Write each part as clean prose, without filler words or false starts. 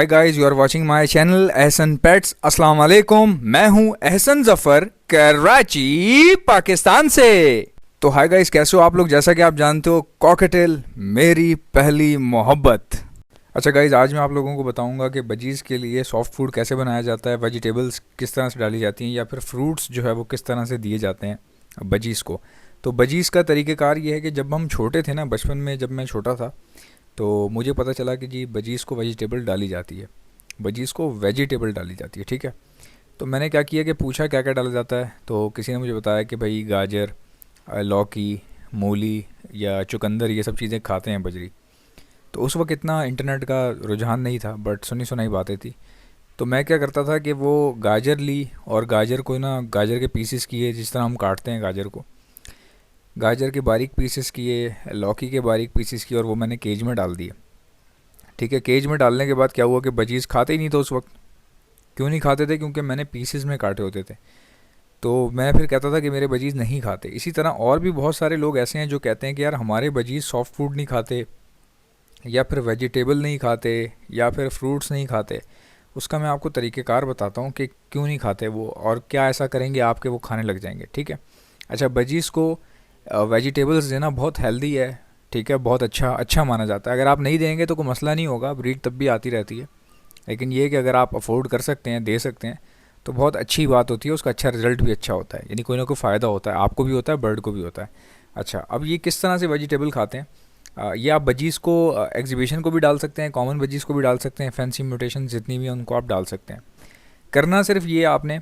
Hi guys, you are watching my channel Ehsan pets. अस्सलाम वालेकुम, मैं हूं एहसन जफर, कराची पाकिस्तान से। तो हाय गाइस, कैसे हो आप लोग? जैसा कि आप जानते हो, कॉकटेल मेरी पहली मोहब्बत। अच्छा गाइस, आज मैं आप लोगों को बताऊंगा कि बजीज़ के लिए सॉफ्ट फूड कैसे बनाया जाता है, वेजिटेबल्स किस तरह से डाली जाती हैं या फिर फ्रूट्स जो है वो किस तरह से दिए जाते हैं बजीज़ को। तो बजीज़ का तरीक़ेकार ये है कि जब हम छोटे थे ना, बचपन में जब मैं छोटा था, तो मुझे पता चला कि जी बजीज़ को वेजिटेबल डाली जाती है, बजीज़ को वेजिटेबल डाली जाती है, ठीक है। तो मैंने क्या किया कि पूछा क्या क्या डाला जाता है, तो किसी ने मुझे बताया कि भाई गाजर, लौकी, मूली या चुकंदर, ये सब चीज़ें खाते हैं बजरी। तो उस वक्त इतना इंटरनेट का रुझान नहीं था, बट सुनी सुनाई बातें थी। तो मैं क्या करता था कि वो गाजर ली और गाजर को ना, गाजर के पीसेस किए जिस तरह हम काटते हैं गाजर को, गाजर के बारीक पीसेस किए, लौकी के बारीक पीसेस किए और वो मैंने केज में डाल दिए, ठीक है। केज में डालने के बाद क्या हुआ कि बजीज़ खाते ही नहीं थे उस वक्त। क्यों नहीं खाते थे? क्योंकि मैंने पीसेस में काटे होते थे। तो मैं फिर कहता था कि मेरे बजीज़ नहीं खाते। इसी तरह और भी बहुत सारे लोग ऐसे हैं जो कहते हैं कि यार हमारे बजीज़ सॉफ्ट फूड नहीं खाते, या फिर वेजिटेबल नहीं खाते, या फिर फ्रूट्स नहीं खाते। उसका मैं आपको तरीक़ेकार बताता हूँ कि क्यों नहीं खाते वो, और क्या ऐसा करेंगे आपके वो खाने लग जाएंगे, ठीक है। अच्छा, बजीज़ को वेजिटेबल्स देना बहुत हेल्दी है, ठीक है, बहुत अच्छा माना जाता है। अगर आप नहीं देंगे तो कोई मसला नहीं होगा, ब्रीड तब भी आती रहती है। लेकिन ये कि अगर आप अफोर्ड कर सकते हैं, दे सकते हैं, तो बहुत अच्छी बात होती है, उसका अच्छा रिज़ल्ट भी अच्छा होता है, यानी कोई ना कोई फ़ायदा होता है, आपको भी होता है, बर्ड को भी होता है। अच्छा, अब ये किस तरह से वेजिटेबल खाते हैं, ये आप बजीज़ को एग्जीबिशन को भी डाल सकते हैं, कॉमन बजीज़ को भी डाल सकते हैं, फैंसी म्यूटेशन जितनी भी हैं उनको आप डाल सकते हैं। करना सिर्फ ये आपने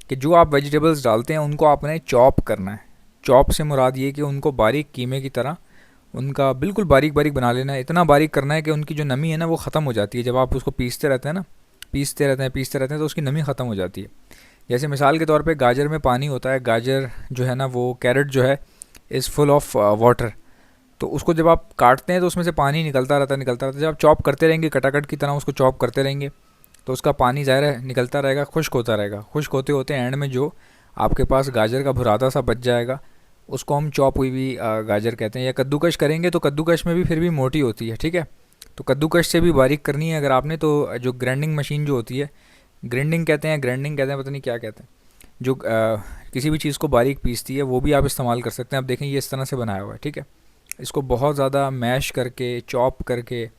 कि जो आप वेजिटेबल्स डालते हैं उनको आपने चॉप करना है। चॉप से मुराद ये कि उनको बारीक कीमे की तरह उनका बिल्कुल बारीक बारीक बना लेना है। इतना बारीक करना है कि उनकी जो नमी है ना वो ख़त्म हो जाती है। जब आप उसको पीसते रहते हैं ना, पीसते रहते हैं तो उसकी नमी ख़त्म हो जाती है। जैसे मिसाल के तौर पे गाजर में पानी होता है, गाजर जो है ना, वो कैरेट जो है इज़ फुल ऑफ वाटर। तो उसको जब आप काटते हैं तो उसमें से पानी निकलता रहता है। जब आप चॉप करते रहेंगे, कटाकट की तरह उसको चॉप करते रहेंगे, तो उसका पानी ज़ाहिर है निकलता रहेगा, खुश्क होता रहेगा। खुश्क होते होते एंड में जो आपके पास गाजर का भुरादा सा बच जाएगा, उसको हम चॉप हुई हुई गाजर कहते हैं। या कद्दूकश करेंगे तो कद्दूकश में भी फिर भी मोटी होती है, ठीक है। तो कद्दूकश से भी बारीक करनी है अगर आपने, तो जो ग्राइंडिंग मशीन जो होती है, ग्राइंडिंग कहते हैं, पता नहीं क्या कहते हैं, जो किसी भी चीज़ को बारीक पीसती है, वो भी आप इस्तेमाल कर सकते हैं। आप देखें ये इस तरह से बनाया हुआ है, ठीक है। इसको बहुत ज़्यादा मैश करके, चॉप करके,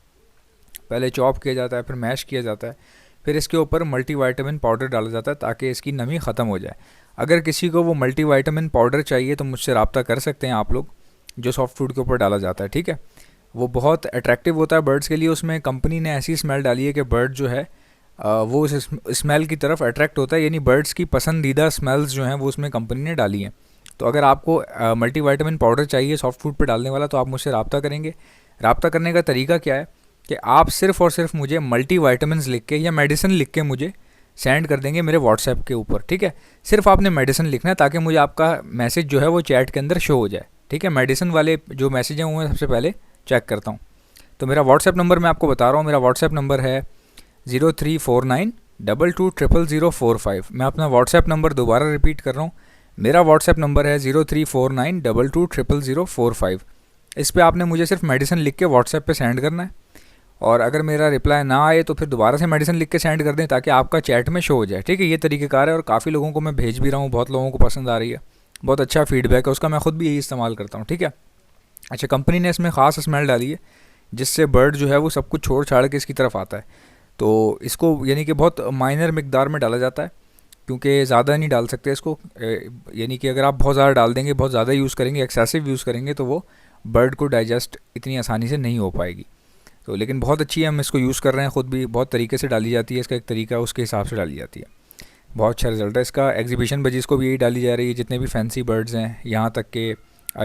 पहले चॉप किया जाता है, फिर मैश किया जाता है, फिर इसके ऊपर मल्टीविटामिन पाउडर डाला जाता है ताकि इसकी नमी ख़त्म हो जाए। अगर किसी को वो मल्टीविटामिन पाउडर चाहिए तो मुझसे रब्ता कर सकते हैं आप लोग, जो सॉफ्ट फूड के ऊपर डाला जाता है, ठीक है। वो बहुत अट्रैक्टिव होता है बर्ड्स के लिए। उसमें कंपनी ने ऐसी स्मेल डाली है कि बर्ड जो है वो उस स्मेल की तरफ अट्रैक्ट होता है, यानी बर्ड्स की पसंदीदा स्मेल्स जो हैं वो उसमें कंपनी ने डाली हैं। तो अगर आपको मल्टीविटामिन पाउडर चाहिए सॉफ्ट फूड पर डालने वाला, तो आप मुझसे रब्ता करेंगे। रब्ता करने का तरीका क्या है कि आप सिर्फ़ और सिर्फ मुझे मल्टीविटामिन्स लिख के या मेडिसिन लिख के मुझे सेंड कर देंगे मेरे व्हाट्सएप के ऊपर, ठीक है। सिर्फ आपने मेडिसिन लिखना है ताकि मुझे आपका मैसेज जो है वो चैट के अंदर शो हो जाए, ठीक है। मेडिसिन वाले जो मैसेज हैं वो मैं सबसे पहले चेक करता हूँ। तो मेरा व्हाट्सएप नंबर मैं आपको बता रहा हूँ, मेरा व्हाट्सएप नंबर है 0349220045। मैं अपना व्हाट्सएप नंबर दोबारा रिपीट कर रहा हूँ, मेरा व्हाट्सएप नंबर है 0349220045। इस पर आपने मुझे सिर्फ मेडिसिन लिख के व्हाट्सएप पे सेंड करना है, और अगर मेरा रिप्लाई ना आए तो फिर दोबारा से मेडिसिन लिख के सेंड कर दें ताकि आपका चैट में शो हो जाए, ठीक है। ये तरीक़ेकार है और काफ़ी लोगों को मैं भेज भी रहा हूँ, बहुत लोगों को पसंद आ रही है, बहुत अच्छा फीडबैक है उसका, मैं ख़ुद भी यही इस्तेमाल करता हूँ, ठीक है। अच्छा, कंपनी ने इसमें ख़ास स्मेल डाली है जिससे बर्ड जो है वो सब कुछ छोड़ छाड़ के इसकी तरफ आता है। तो इसको यानी कि बहुत माइनर मिकदार में डाला जाता है, क्योंकि ज़्यादा नहीं डाल सकते इसको। यानी कि अगर आप बहुत ज़्यादा डाल देंगे, बहुत ज़्यादा यूज़ करेंगे, एक्सेसिव यूज़ करेंगे, तो वो बर्ड को डाइजेस्ट इतनी आसानी से नहीं हो पाएगी। तो लेकिन बहुत अच्छी है, हम इसको यूज़ कर रहे हैं ख़ुद भी, बहुत तरीके से डाली जाती है, इसका एक तरीका है, उसके हिसाब से डाली जाती है। बहुत अच्छा रिजल्ट है इसका। एग्जीबिशन बजीज़ को भी यही डाली जा रही है, जितने भी फैंसी बर्ड्स हैं, यहाँ तक कि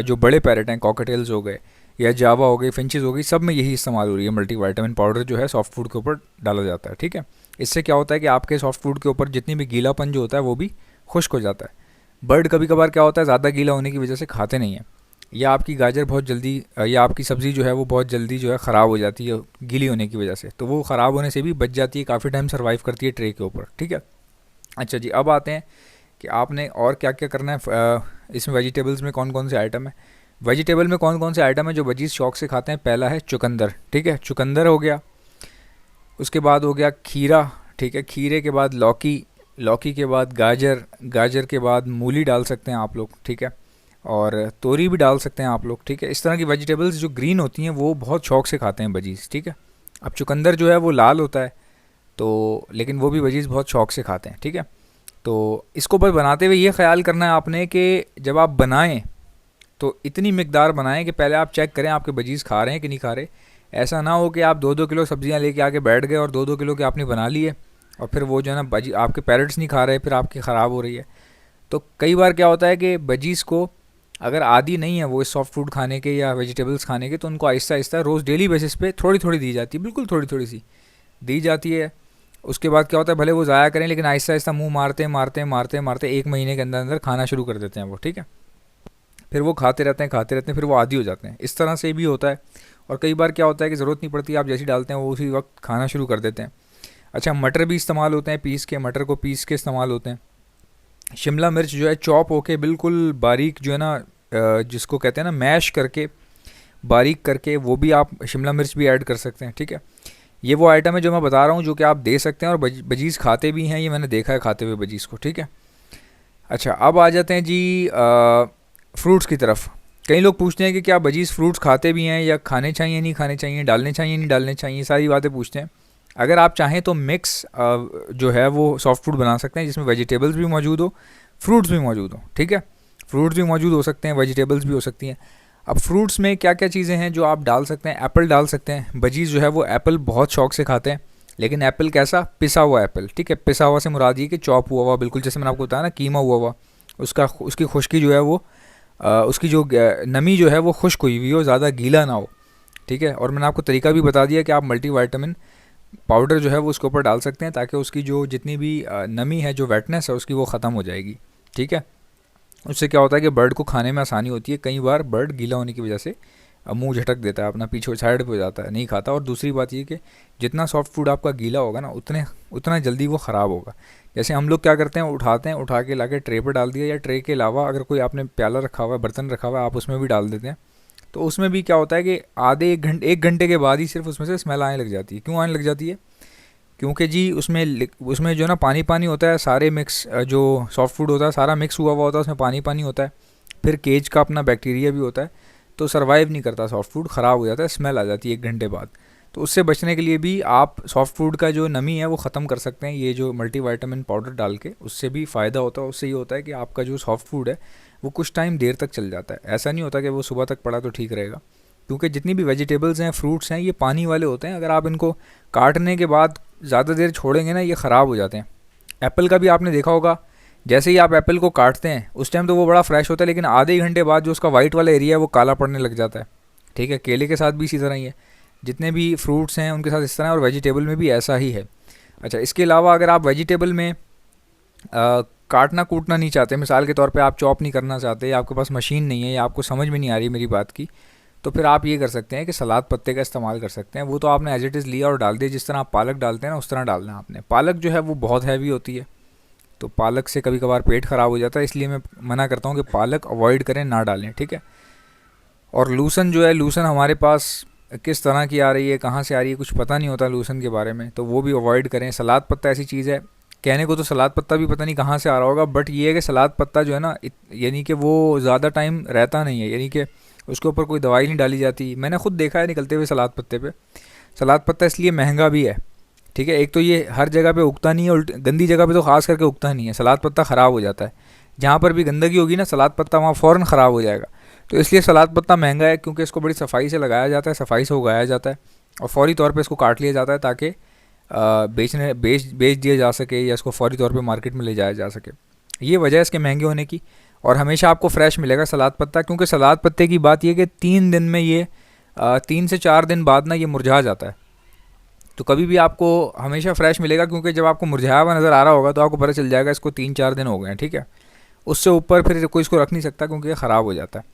जो बड़े पैरट हैं, कॉकटेल्स हो गए या जावा हो गई, फिंचेस हो गई, सब में यही इस्तेमाल हो रही है। मल्टीविटामिन पाउडर जो है सॉफ्ट फूड के ऊपर डाला जाता है, ठीक है। इससे क्या होता है कि आपके सॉफ्ट फूड के ऊपर जितनी भी गीलापन जो होता है वो भी खुश्क हो जाता है। बर्ड कभी कभार क्या होता है, ज़्यादा गीला होने की वजह से खाते नहीं हैं, या आपकी गाजर बहुत जल्दी, या आपकी सब्ज़ी जो है वो बहुत जल्दी जो है ख़राब हो जाती है गीली होने की वजह से, तो वो ख़राब होने से भी बच जाती है, काफ़ी टाइम सर्वाइव करती है ट्रे के ऊपर, ठीक है। अच्छा जी, अब आते हैं कि आपने और क्या क्या करना है। इसमें वेजिटेबल्स में कौन कौन से आइटम है, वेजिटेबल में कौन कौन से आइटम है जो बजीज़ शौक से खाते हैं। पहला है चुकंदर, ठीक है, चुकंदर हो गया। उसके बाद हो गया खीरा, ठीक है, खीरे के बाद लौकी, लौकी के बाद गाजर, गाजर के बाद मूली डाल सकते हैं आप लोग, ठीक है, और तोरी भी डाल सकते हैं आप लोग, ठीक है। इस तरह की वेजिटेबल्स जो ग्रीन होती हैं वो बहुत शौक से खाते हैं बजीज़, ठीक है। अब चुकंदर जो है वो लाल होता है, तो लेकिन वो भी बजीज़ बहुत शौक से खाते हैं, ठीक है। तो इसको बस बनाते हुए ये ख्याल करना है आपने कि जब आप बनाएं तो इतनी मिकदार बनाएं कि पहले आप चेक करें आपके बजीज़ खा रहे हैं कि नहीं खा रहे। ऐसा ना हो कि आप 2-2 किलो सब्जियां लेके आके बैठ गए और 2-2 किलो के आपने बना लिए और फिर वो जो है ना बजी आपके पेरेंट्स नहीं खा रहे, फिर आपकी ख़राब हो रही है। तो कई बार क्या होता है कि बजीज़ को अगर आदी नहीं है वो इस सॉफ्ट फूड खाने के या वेजिटेबल्स खाने के, तो उनको आहिस्ता आहिस्ता रोज़ डेली बेसिस पे थोड़ी थोड़ी दी जाती है, बिल्कुल थोड़ी थोड़ी सी दी जाती है। उसके बाद क्या होता है, भले वो ज़ाया करें लेकिन आहिस्ता आहिस्ता मुंह मारते मारते मारते मारते 1 महीने के अंदर अंदर खाना शुरू कर देते हैं वो, ठीक है। फिर वो खाते रहते हैं खाते रहते हैं, फिर वो आदी हो जाते हैं। इस तरह से भी होता है। और कई बार क्या होता है कि ज़रूरत नहीं पड़ती, आप जैसी डालते हैं वो उसी वक्त खाना शुरू कर देते हैं। अच्छा, मटर भी इस्तेमाल होते हैं पीस के, मटर को पीस के इस्तेमाल होते हैं। शिमला मिर्च जो है चॉप होके बिल्कुल बारीक जो है ना, जिसको कहते हैं ना मैश करके, बारीक करके, वो भी आप शिमला मिर्च भी ऐड कर सकते हैं, ठीक है। ये वो आइटम है जो मैं बता रहा हूँ जो कि आप दे सकते हैं और बजीज़ खाते भी हैं, ये मैंने देखा है खाते हुए बजीज़ को, ठीक है। अच्छा, अब आ जाते हैं जी फ्रूट्स की तरफ। कई लोग पूछते हैं कि क्या बजीज़ फ्रूट्स खाते भी हैं या खाने चाहिए नहीं खाने चाहिए, डालने चाहिए नहीं डालने चाहिए, सारी बातें पूछते हैं। अगर आप चाहें तो मिक्स जो है वो सॉफ्ट फूड बना सकते हैं जिसमें वेजिटेबल्स भी मौजूद हो, फ्रूट्स भी मौजूद हो, ठीक है। फ्रूट्स भी मौजूद हो सकते हैं, वेजिटेबल्स भी हो सकती हैं। अब फ्रूट्स में क्या क्या चीज़ें हैं जो आप डाल सकते हैं, एप्पल डाल सकते हैं। बजीज़ जो है वो एप्पल बहुत शौक से खाते हैं, लेकिन एप्पल कैसा, पिसा हुआ एप्पल, ठीक है। पिसा हुआ से मुराद ये कि चॉप हुआ हुआ, बिल्कुल जैसे मैंने आपको बताया ना कीमा हुआ हुआ, उसकी खुश्की जो है वो उसकी जो नमी जो है वो खुश्क हुई हुई हो, ज़्यादा गीला ना हो, ठीक है। और मैंने आपको तरीका भी बता दिया कि आप मल्टीविटामिन पाउडर जो है वो उसके ऊपर डाल सकते हैं ताकि उसकी जो जितनी भी नमी है, जो वेटनेस है उसकी, वो ख़त्म हो जाएगी, ठीक है। उससे क्या होता है कि बर्ड को खाने में आसानी होती है। कई बार बर्ड गीला होने की वजह से मुंह झटक देता है, अपना पीछे साइड पे हो जाता है, नहीं खाता। और दूसरी बात ये कि जितना सॉफ्ट फूड आपका गीला होगा ना उतना जल्दी वो ख़राब होगा। जैसे हम लोग क्या करते हैं, उठाते हैं, उठा के ला के ट्रे पर डाल दिया, या ट्रे के अलावा अगर कोई आपने प्याला रखा हुआ है, बर्तन रखा हुआ है, आप उसमें भी डाल देते हैं। तो उसमें भी क्या होता है कि आधे 1 घंटे के बाद ही सिर्फ उसमें से स्मेल आने लग जाती है। क्यों आने लग जाती है? क्योंकि जी उसमें जो ना पानी पानी होता है, सारे मिक्स जो सॉफ्ट फूड होता है सारा मिक्स हुआ हुआ होता है, उसमें पानी पानी होता है, फिर केज का अपना बैक्टीरिया भी होता है, तो सर्वाइव नहीं करता सॉफ्ट फूड, ख़राब हो जाता है, स्मेल आ जाती है 1 घंटे बाद। तो उससे बचने के लिए भी आप सॉफ्ट फूड का जो नमी है वो ख़त्म कर सकते हैं ये जो मल्टीविटामिन पाउडर डाल के, उससे भी फ़ायदा होता है। उससे ये होता है कि आपका जो सॉफ्ट फूड है वो कुछ टाइम देर तक चल जाता है। ऐसा नहीं होता कि वो सुबह तक पड़ा तो ठीक रहेगा, क्योंकि जितनी भी वेजिटेबल्स हैं, फ्रूट्स हैं, ये पानी वाले होते हैं। अगर आप इनको काटने के बाद ज़्यादा देर छोड़ेंगे ना, ये ख़राब हो जाते हैं। एप्पल का भी आपने देखा होगा, जैसे ही आप एप्पल को काटते हैं उस टाइम तो वो बड़ा फ्रेश होता है, लेकिन आधे ही घंटे बाद जो उसका वाइट वाला एरिया है वो काला पड़ने लग जाता है, ठीक है। केले के साथ भी इसी तरह ही है, जितने भी फ्रूट्स हैं उनके साथ इस तरह है, और वेजिटेबल में भी ऐसा ही है। अच्छा, इसके अलावा अगर आप वेजिटेबल में काटना कूटना नहीं चाहते, मिसाल के तौर पे आप चॉप नहीं करना चाहते, या आपके पास मशीन नहीं है, या आपको समझ में नहीं आ रही मेरी बात की, तो फिर आप ये कर सकते हैं कि सलाद पत्ते का इस्तेमाल कर सकते हैं। वो तो आपने एज इट इज़ लिया और डाल दिया, जिस तरह आप पालक डालते हैं ना उस तरह डालना है आपने। पालक जो है वो बहुत हैवी होती है, तो पालक से कभी कभार पेट ख़राब हो जाता है, इसलिए मैं मना करता हूँ कि पालक अवॉइड करें, ना डालें, ठीक है। और लूसन जो है, लूसन हमारे पास किस तरह की आ रही है, कहाँ से आ रही है, कुछ पता नहीं होता लूसन के बारे में, तो वो भी अवॉइड करें। सलाद पत्ता ऐसी चीज़ है, कहने को तो सलाद पत्ता भी पता नहीं कहाँ से आ रहा होगा, बट ये है कि सलाद पत्ता जो है ना, यानी कि वो ज़्यादा टाइम रहता नहीं है, यानी कि उसके ऊपर कोई दवाई नहीं डाली जाती। मैंने खुद देखा है निकलते हुए सलाद पत्ते पे। सलाद पत्ता इसलिए महंगा भी है, ठीक है। एक तो ये हर जगह पे उगता नहीं है, गंदी जगह पे तो ख़ास करके उगता नहीं है, सलाद पत्ता ख़राब हो जाता है। जहाँ पर भी गंदगी होगी ना, सलाद पत्ता वहाँ फ़ौरन ख़राब हो जाएगा। तो इसलिए सलाद पत्ता महंगा है, क्योंकि इसको बड़ी सफाई से लगाया जाता है, सफाई से उगाया जाता है, और फौरी तौर पे इसको काट लिया जाता है ताकि बेच दिया जा सके, या इसको फौरी तौर पे मार्केट में ले जाया जा सके। ये वजह है इसके महंगे होने की। और हमेशा आपको फ्रेश मिलेगा सलाद पत्ता, क्योंकि सलाद पत्ते की बात यह कि 3 दिन में ये 3 से 4 दिन बाद ना ये मुरझा जाता है। तो कभी भी आपको हमेशा फ्रेश मिलेगा, क्योंकि जब आपको मुरझाया हुआ नज़र आ रहा होगा तो आपको पता चल जाएगा इसको 3-4 दिन हो गए हैं, ठीक है। उससे ऊपर फिर कोई इसको रख नहीं सकता, क्योंकि ये ख़राब हो जाता है।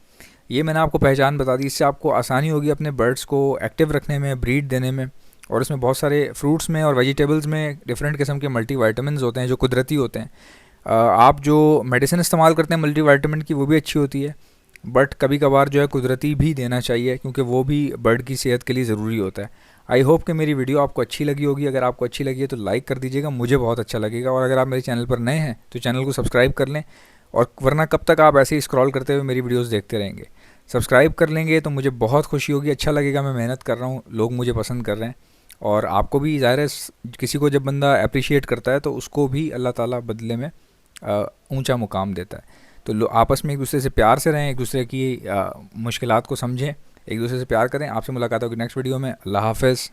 ये मैंने आपको पहचान बता दी, इससे आपको आसानी होगी अपने बर्ड्स को एक्टिव रखने में, ब्रीड देने में। और इसमें बहुत सारे फ्रूट्स में और वेजिटेबल्स में डिफरेंट किस्म के मल्टीविटामिन्स होते हैं जो कुदरती होते हैं। आप जो मेडिसिन इस्तेमाल करते हैं मल्टीविटामिन की, वो भी अच्छी होती है, बट कभी कभार जो है कुदरती भी देना चाहिए, क्योंकि वो भी बर्ड की सेहत के लिए ज़रूरी होता है। आई होप कि मेरी वीडियो आपको अच्छी लगी होगी। अगर आपको अच्छी लगी है तो लाइक कर दीजिएगा, मुझे बहुत अच्छा लगेगा। और अगर आप मेरे चैनल पर नए हैं तो चैनल को सब्सक्राइब कर लें, और वरना कब तक आप ऐसे ही स्क्रॉल करते हुए मेरी वीडियोस देखते रहेंगे। सब्सक्राइब कर लेंगे तो मुझे बहुत खुशी होगी, अच्छा लगेगा, मैं मेहनत कर रहा हूँ, लोग मुझे पसंद कर रहे हैं। और आपको भी ज़ाहिर है, किसी को जब बंदा अप्रिशिएट करता है तो उसको भी अल्लाह ताला बदले में ऊंचा मुकाम देता है। तो आपस में एक दूसरे से प्यार से रहें, एक दूसरे की मुश्किलात को समझें, एक दूसरे से प्यार करें। आपसे मुलाकात होगी नेक्स्ट वीडियो में। अल्लाह हाफ़िज़।